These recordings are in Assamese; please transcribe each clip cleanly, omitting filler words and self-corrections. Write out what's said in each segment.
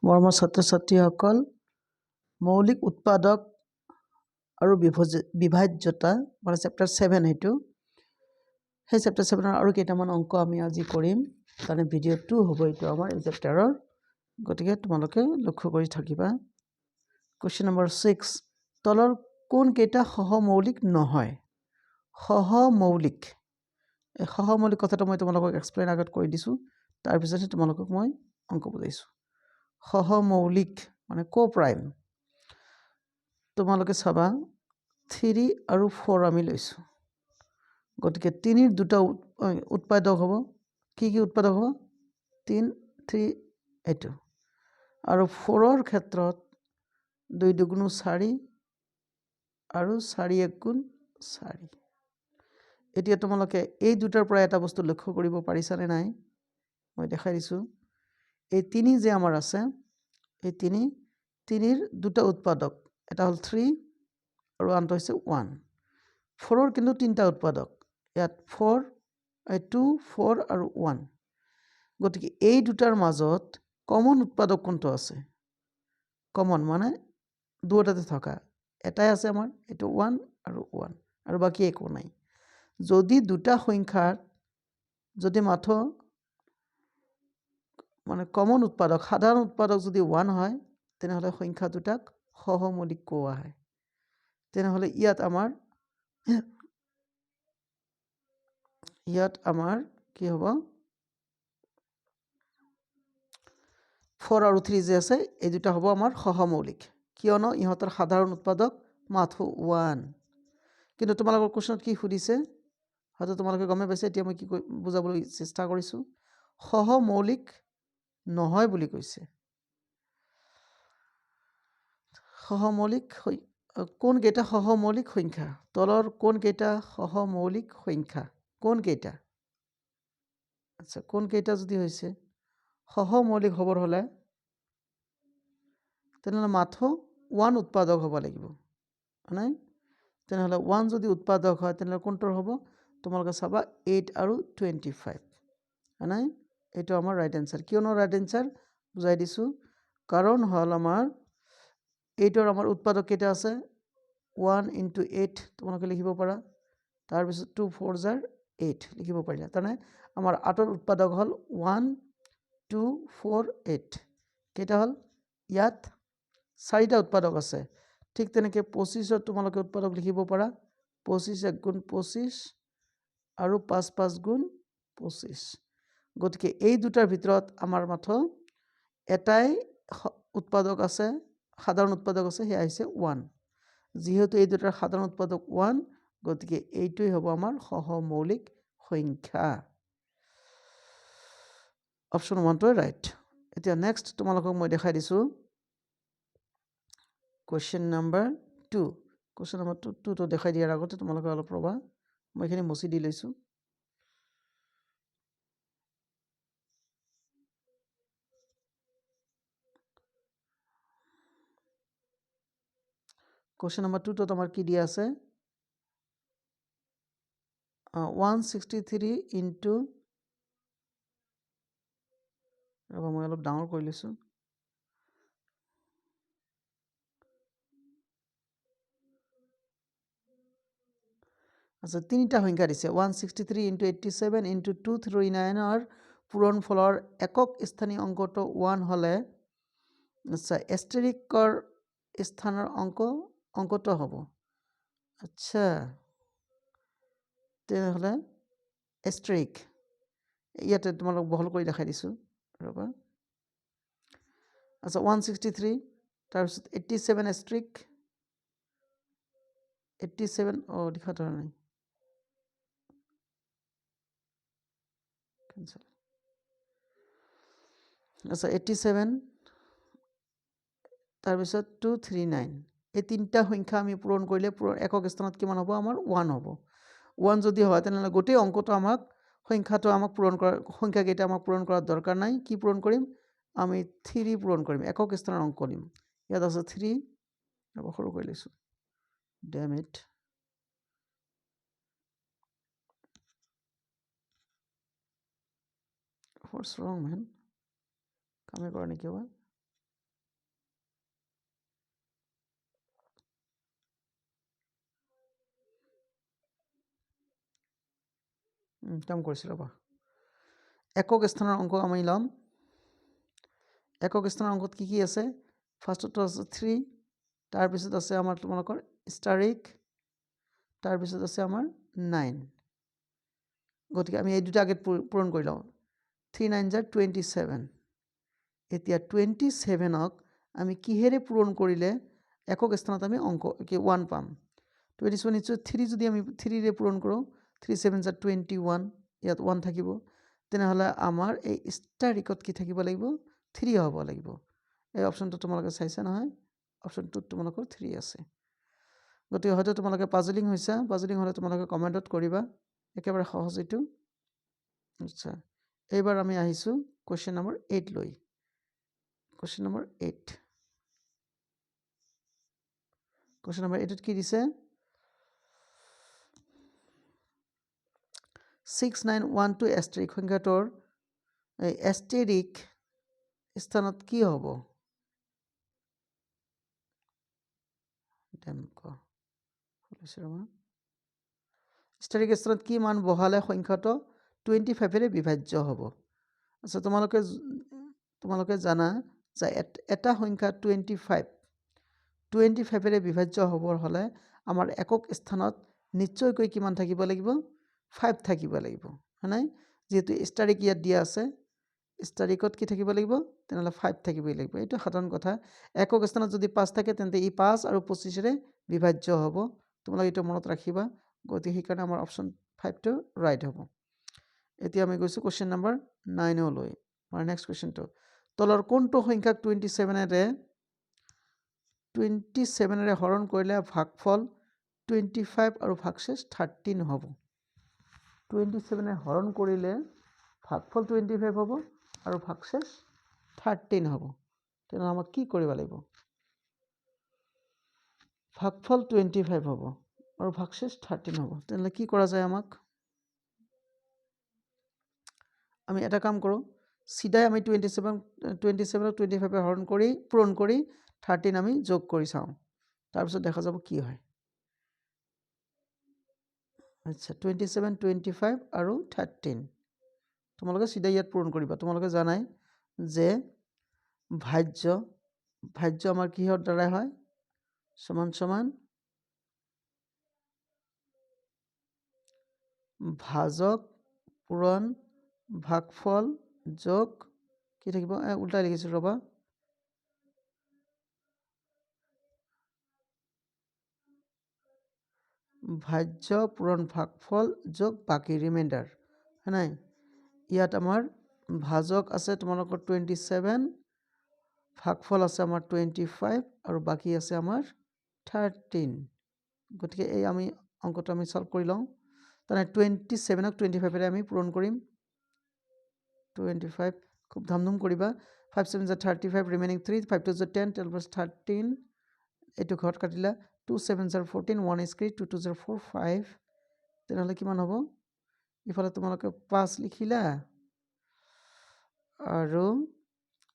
মৰমৰ ছাত্ৰ-ছাত্ৰীসকল, মৌলিক উৎপাদক আৰু বিভাজ্যতা মানে চেপ্টাৰ 7 সেইটো। সেই চেপ্টাৰ 7 আৰু কেইটামান অংক আমি আজি কৰিম। মানে ভিডিঅ' 2 হ'ব এইটো আমাৰ এই চেপ্টাৰৰ। গতিকে তোমালোকে লক্ষ্য কৰি থাকিবা। কুৱেশ্যন নম্বৰ 6, তলৰ কোন কেইটা সহমৌলিক নহয়? সহমৌলিক। এই সহমৌলিক কথাটো মই তোমালোকক এক্সপ্লেইন আগত কৰি দিছোঁ। তাৰপিছতহে তোমালোকক মই অংক বুজাইছোঁ। সহমৌলিক মানে কোপ্ৰাইম। তোমালোকে চাবা 3 আৰু 4 আমি লৈছোঁ। গতিকে 3ৰ দুটা উৎপাদক হ'ব। কি উৎপাদক হ'ব? 3, 3 এইটো। আৰু 4ৰ ক্ষেত্ৰত 2 2 4 আৰু 4 1 4। এতিয়া তোমালোকে এই দুটাৰ পৰা এটা বস্তু লক্ষ্য কৰিব পাৰিছানে নাই? মই দেখাই দিছোঁ। এই 3 যে আমাৰ আছে, এই 3ৰ দুটা উৎপাদক, এটা হ'ল 3 আৰু আনটো হৈছে 1। 4ৰ কিন্তু 3টা উৎপাদক, ইয়াত 2, 4 আৰু 1। গতিকে এই দুটাৰ মাজত কমন উৎপাদক কোনটো আছে? কমন মানে দুটাতে থকা এটাই আছে আমাৰ, এইটো 1 আৰু 1, আৰু বাকী একো নাই। যদি দুটা সংখ্যাৰ যদি মাথো মানে কমন উৎপাদক, সাধাৰণ উৎপাদক যদি 1 হয়, তেনেহ'লে সংখ্যা দুটাক সহমৌলিক কোৱা হয়। তেনেহ'লে ইয়াত আমাৰ কি হ'ব? 4 আৰু 3 যে আছে, এই দুটা হ'ব আমাৰ সহমৌলিক, কিয়নো ইহঁতৰ সাধাৰণ উৎপাদক মাথো 1। কিন্তু তোমালোকৰ কুৱেশ্যনত কি সুধিছে? হয়তো তোমালোকে গমে পাইছে। এতিয়া মই কি বুজাবলৈ চেষ্টা কৰিছোঁ। সহমৌলিক নহয় বুলি কৈছে। সহমৌলিক কোন কেইটা সহমৌলিক সংখ্যা? তলৰ কোন কেইটা সহমৌলিক সংখ্যা? কোন কেইটা? আচ্ছা, কোন কেইটা যদি হৈছে সহমৌলিক হ'বৰ হ'লে তেনেহ'লে মাথো 1 উৎপাদক হ'ব লাগিব, নাই? তেনেহ'লে 1 যদি উৎপাদক হয়, তেনেহ'লে কোনটোৰ হ'ব? তোমালোকে চাবা 8 আৰু 25, নাই? এইটো আমাৰ ৰাইট এনচাৰ। কিয়নো ৰাইট এনচাৰ বুজাই দিছোঁ। কাৰণ হ'ল আমাৰ 8ৰ আমাৰ উৎপাদক কেইটা আছে? 1 × 8 তোমালোকে লিখিব পাৰা। তাৰপিছত 2 4 জাৰ 8 লিখিব পাৰিলা। তাৰমানে আমাৰ 8ৰ উৎপাদক হ'ল 1 2 4 8। কেইটা হ'ল? ইয়াত 4টা উৎপাদক আছে। ঠিক তেনেকৈ 25ৰ তোমালোকে উৎপাদক লিখিব পাৰা। 25 1 × 25 আৰু 5 5 × 25। গতিকে এই দুটাৰ ভিতৰত আমাৰ মাথো এটাই উৎপাদক আছে, সাধাৰণ উৎপাদক আছে, সেয়া হৈছে 1। যিহেতু এই দুটাৰ সাধাৰণ উৎপাদক 1, গতিকে এইটোৱেই হ'ব আমাৰ সহমৌলিক সংখ্যা। অপশ্যন 1টোৱে ৰাইট। এতিয়া নেক্সট তোমালোকক মই দেখাই দিছোঁ কুৱেশ্যন নম্বৰ 2। কুৱেশ্যন নম্বৰ 2টো দেখাই দিয়াৰ আগতে তোমালোকে অলপ ৰ'বা, মই এইখিনি মুচি দি লৈছোঁ। কুৱেশ্যন নম্বৰ 2টোত আমাৰ কি দিয়া আছে? 163 × ৰ'বা, মই অলপ ডাঙৰ কৰি লৈছোঁ। আচ্ছা, 3টা সংখ্যা দিছে। 163 × 87 × 239ৰ পূৰণফলৰ একক স্থানীয় অংকটো 1 হ'লে, আচ্ছা, এষ্টেৰিকৰ স্থানৰ অংকটো হ'ব। আচ্ছা, তেনেহ'লে এষ্টেৰিক ইয়াতে তোমালোক বহল কৰি দেখাই দিছোঁ। ৰ'বা, আচ্ছা, 163 তাৰপিছত 87 এষ্টেৰিক 87 লিখা ধৰা নাই। আচ্ছা, 87 তাৰপিছত 239, এই 3টা সংখ্যা আমি পূৰণ কৰিলে একক স্থানত কিমান হ'ব? আমাৰ 1 হ'ব। 1 যদি হয়, তেনেহ'লে গোটেই অংকটো সংখ্যাকেইটা আমাক পূৰণ কৰাৰ দৰকাৰ নাই। কি পূৰণ কৰিম? আমি 3 পূৰণ কৰিম, একক স্থানৰ অংক দিম। ইয়াত আছে 3, সৰু কৰি লৈছোঁ। Damn it. What's wrong, man? কামে কৰা নেকি? কাম কৰিছোঁ ৰ'বা একক স্থানৰ অংক আমি ল'ম একক স্থানৰ অংকত কি আছে ফাৰ্ষ্টটো আছে 3 তাৰপিছত আছে আমাৰ তোমালোকৰ ষ্টাৰিক তাৰপিছত আছে আমাৰ 9 গতিকে আমি এই দুটা আগত পূৰণ কৰি লওঁ 3 9 * 27 এতিয়া 27ক আমি কিহেৰে পূৰণ কৰিলে একক স্থানত আমি অংক কি 1 পাম 27 নিশ্চয় 3 যদি আমি 3 ৰে পূৰণ কৰোঁ 3 7 * 21 ইয়াত 1 থাকিব তেনেহ'লে আমাৰ এই ষ্টাৰিকত কি থাকিব লাগিব 3 হ'ব লাগিব এই অপচনটো তোমালোকে চাইছা নহয় অপচনটোত তোমালোকৰ 3 আছে গতিকে হয়তো তোমালোকে পাজলিং হৈছে পাজলিং হ'লে তোমালোকে কমেণ্টত কৰিবা একেবাৰে সহজ এইটো আচ্ছা এইবাৰ আমি আহিছোঁ কোৱেশ্চন নম্বৰ 8 লৈ কোৱেশ্চন নম্বৰ 8 কোৱেশ্চন নম্বৰ 8 কি দিছে 6912 এষ্টাৰিক সংখ্যাটোৰ এই এষ্টাৰিক স্থানত কি হ'ব ষ্টাৰিক স্থানত কি মান বহালে সংখ্যাটো 25ৰে বিভাজ্য হ'ব আচ্ছা তোমালোকে জানা যে এটা সংখ্যা 25ৰে বিভাজ্য হ'বৰ হ'লে আমাৰ একক স্থানত নিশ্চয়কৈ কিমান থাকিব লাগিব 5 থাকিব লাগিব হয়নে যেহেতু ষ্টাৰিক ইয়াত দিয়া আছে ষ্টাৰিকত কি থাকিব লাগিব তেনেহ'লে 5 থাকিবই লাগিব এইটো সাধাৰণ কথা একক স্থানত যদি 5 থাকে তেন্তে ই 5 আৰু 25ৰে বিভাজ্য হ'ব তোমালোকে এইটো মনত ৰাখিবা গতিকে সেইকাৰণে আমাৰ অপচন 5টো ৰাইট হ'ব এতিয়া আমি গৈছোঁ কোৱেশ্চন নম্বৰ 9 লৈ আমাৰ নেক্সট কোৱেশ্চনটো তলৰ কোনটো সংখ্যাক 27ৰে হৰণ কৰিলে ভাগফল 25 আৰু ভাগশেষ 13 হ'ব 27ৰে হৰণ কৰিলে ভাগফল 25 হ'ব আৰু ভাগশেষ 13 হ'ব তেনেহ'লে আমাক কি কৰিব লাগিব ভাগফল 25 হ'ব আৰু ভাগশেষ 13 হ'ব তেনেহ'লে কি কৰা যায় আমাক আমি এটা কাম কৰোঁ সিধাই আমি 27ক 25ৰে হৰণ কৰি পূৰণ কৰি 13 আমি যোগ কৰি চাওঁ তাৰপিছত দেখা যাব কি হয় আচ্ছা 27 25 আৰু 13 তোমালোকে সিধাই ইয়াত পূৰণ কৰিবা তোমালোকে জানাই যে ভাজ্য আমাৰ কিহৰ দ্বাৰা হয় সমান সমান ভাজক পূৰণ ভাগফল যোগ কি থাকিব উল্টাই লিখিছোঁ ৰ'বা ভাজ্য পূৰণ ভাগফল যোগ বাকী ৰিমাইণ্ডাৰ হয় নাই ইয়াত আমাৰ ভাজক আছে তোমালোকৰ 27 ভাগফল আছে আমাৰ 25 আৰু বাকী আছে আমাৰ 13 গতিকে এই আমি অংকটো আমি সলভ কৰি লওঁ তাৰমানে 27ক 25ৰে আমি পূৰণ কৰিম 25 খুব ধামধুম কৰিবা 5 7 * 35 ৰিমেইনিং 3 5 2 * 10 12 + 13 এইটো ঘৰত কাটিলা 2 7 * 14 1 is 3 2 2 * 4 5 তেনেহ'লে কিমান হ'ব ইফালে তোমালোকে 5 লিখিলা আৰু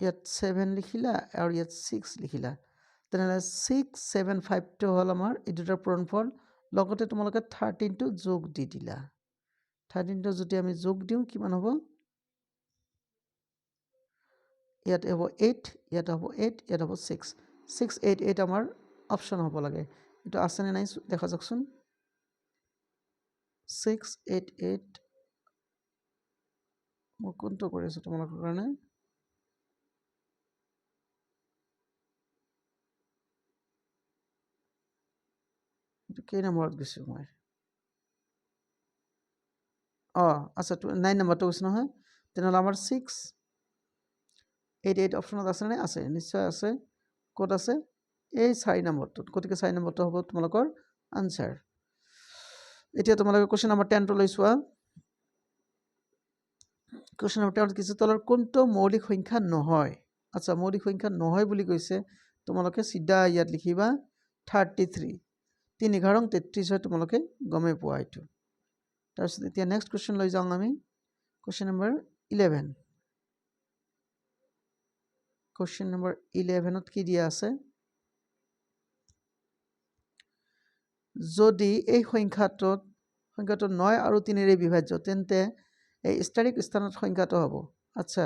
ইয়াত 7 লিখিলা আৰু ইয়াত 6 লিখিলা তেনেহ'লে 6 7 5টো হ'ল আমাৰ এই দুটাৰ পূৰণফল লগতে তোমালোকে 13টো যোগ দি দিলা 13টো যদি আমি যোগ দিওঁ কিমান হ'ব ইয়াত হ'ব 8 ইয়াত হ'ব 8 ইয়াত হ'ব 6 6 8 8 আমাৰ অপচন হ'ব লাগে এইটো আছেনে নাই দেখা যাওকচোন 6 8 8 মই কোনটো কৰি আছোঁ তোমালোকৰ কাৰণে এইটো কেই নম্বৰত গৈছোঁ মই আচ্ছা 9 নম্বৰটো গৈছে নহয় তেনেহ'লে আমাৰ 6 8 8 অপচনত আছেনে আছে নিশ্চয় আছে ক'ত আছে এই 4 নম্বৰটোত গতিকে 4 নম্বৰটো হ'ব তোমালোকৰ আনচাৰ এতিয়া তোমালোকে কোৱেশ্চন নম্বৰ 10টো লৈ চোৱা কোৱেশ্চন নম্বৰ 10 কিছু তলৰ কোনটো মৌলিক সংখ্যা নহয় আচ্ছা মৌলিক সংখ্যা নহয় বুলি কৈছে তোমালোকে সিধা ইয়াত লিখিবা 33 3 ঘাৰং 33 হয় তোমালোকে গমে পোৱা এইটো তাৰপিছত এতিয়া নেক্সট কোৱেশ্চন লৈ যাওঁ আমি কোৱেশ্চন নম্বৰ 11 কোৱেশ্চন নম্বৰ 11ত কি দিয়া আছে যদি এই সংখ্যাটোত সংখ্যাটো 9 আৰু 3ৰে বিভাজ্য তেন্তে এই ষ্টাৰিক স্থানত সংখ্যাটো হ'ব আচ্ছা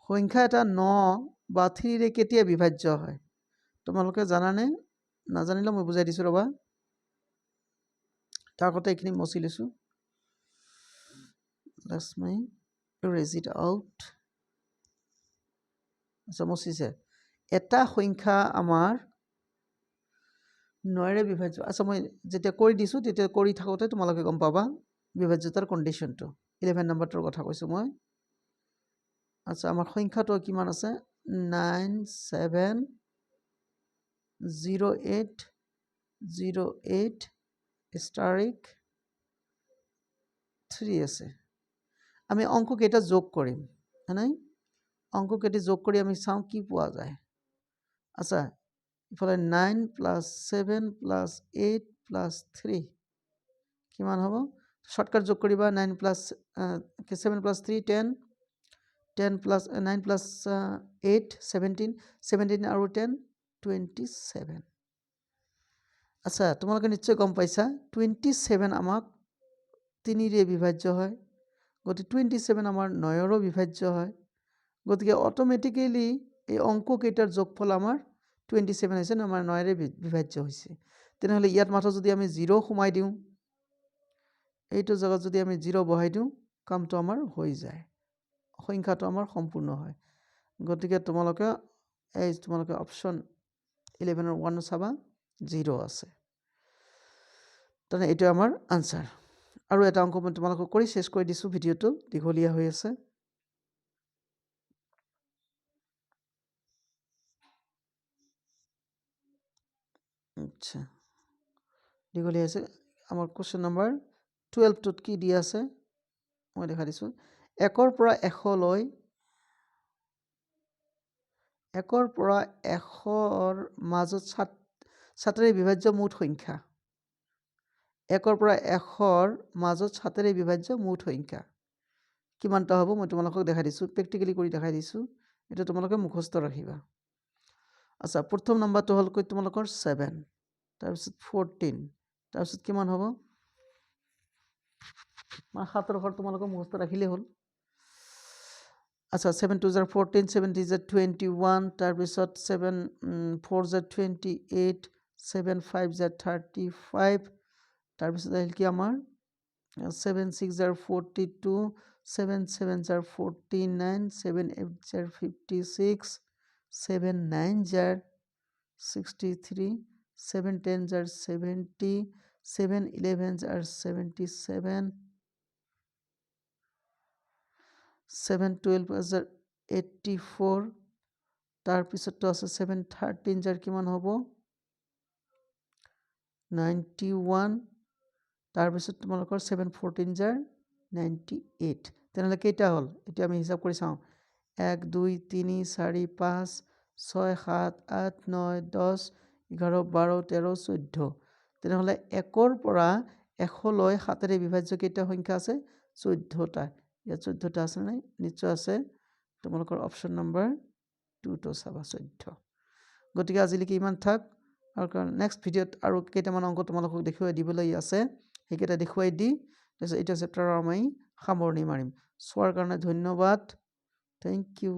সংখ্যা এটা 9 বা 3ৰে কেতিয়া বিভাজ্য হয় তোমালোকে জানানে নাজানিলে মই বুজাই দিছো ৰবা তাৰ কথা এখিনি মচি লৈছো let's me erase it out আচ্ছা মচিছে এটা সংখ্যা আমাৰ 9ৰে বিভাজ্য আচ্ছা মই যেতিয়া কৰি দিছো তেতিয়া কৰি থাকোতে তোমালোকে গম পাবা বিভাজ্যতাৰ কন্ডিশনটো 11 নম্বৰটোৰ কথা কৈছো মই আচ্ছা আমাৰ সংখ্যাটো কিমান আছে 970808 ষ্টাৰিক 3 আছে আমি অংক কেইটা যোগ কৰিম নাই অংক কেইটা যোগ কৰি আমি চাও কি পোৱা যায় আচ্ছা ইফালে 9 + 7 + 8 + 3 কিমান হ'ব শর্টকাট যোগ কৰিবা 9 + 7 + 3 10 10 + 9 + 8 17 17 আৰু 10 27 আচ্ছা তোমালোকে নিশ্চয় গম পাইছা 27 আমাক 3ৰে বিভাজ্য হয় গতি 27 আমাৰ 9ৰো বিভাজ্য হয় গতিকে অটোমেটিক্যালি এই অংক কেইটাৰ যোগফল আমাৰ 27 হৈছে আমাৰ 9ৰে বিভাজ্য হৈছে তেনেহলে ইয়াত মাত্ৰ যদি আমি 0 সোমাই দিওঁ এইটো জায়গাত যদি আমি 0 বহাই দিওঁ কামটো আমাৰ হৈ যায় সংখ্যাটো আমাৰ সম্পূৰ্ণ হয় গতিকে তোমালোকে অপচন 11 ৰ 1 চাবা 0 আছে তেনে এইটো আমাৰ আনসাৰ আৰু এটা অংক মই তোমালোকক কৰি শেষ কৰি দিছো ভিডিওটো দীঘলীয়া হৈ আছে আচ্ছা দীঘলীয়া আছে আমাৰ কোশ্চেন নম্বৰ 12 টোত কি দিয়া আছে মই দেখা দিছো 1 ৰ পৰা 100 লৈ 1 ৰ পৰা 100ৰ মাজত 7ৰে বিভাজ্য মুঠ সংখ্যা 1 ৰ পৰা 100ৰ মাজত 7ৰে বিভাজ্য মুঠ সংখ্যা কিমানটা হ'ব মই তোমালোকক দেখাই দিছো প্ৰ্যাকটিক্যালি কৰি দেখাই দিছো এটা তোমালোকে মুখস্থ ৰাখিবা আচ্ছা প্ৰথম নম্বৰটো হল কই তোমালোকৰ 7 তাৰ পিছত 14 তাৰ পিছত কিমান হ'ব মা 7ৰ ঘৰ তোমালোকে মুখস্থ ৰাখিলে হ'ল আচ্ছা 7 2 14 7 3 21 তাৰ পিছত 7 4 28 7 5 35 তাৰ পিছত আহিল কি আমাৰ 7 6 42 7 7 49 7 8 56 7 9 63 7 10 70 7 11 77 7 12 84 তাৰ পিছতটো আছে 7 13 যাৰ কিমান হ'ব 91 তাৰ পিছত তোমালোকৰ 7 14 যাৰ 98 তেনেহলে কেইটা হল এতিয়া আমি হিসাব কৰি চাও 1 2 3 4 5 6 7 8 9 10 11 12 13 14 তেনেহলে 1 ৰ পৰা 100 লৈ 7ৰে বিভাজ্য কেইটা সংখ্যা আছে 14টা ইয়াত 14টা আছে নাই নিশ্চয় আছে তোমালোকৰ অপচন নম্বৰ 2 টো চাবা 14 গতিকে আজিলৈকে ইমান থাক আৰু নেক্সট ভিডিওত আৰু কেইটামান অংক তোমালোকক দেখুৱাই দিবলৈ আছে সেইকেইটা দেখুৱাই দি তাৰপিছত এটা চেপ্টাৰৰ আমি সামৰণি মাৰিম চোৱাৰ কাৰণে ধন্যবাদ থেংক ইউ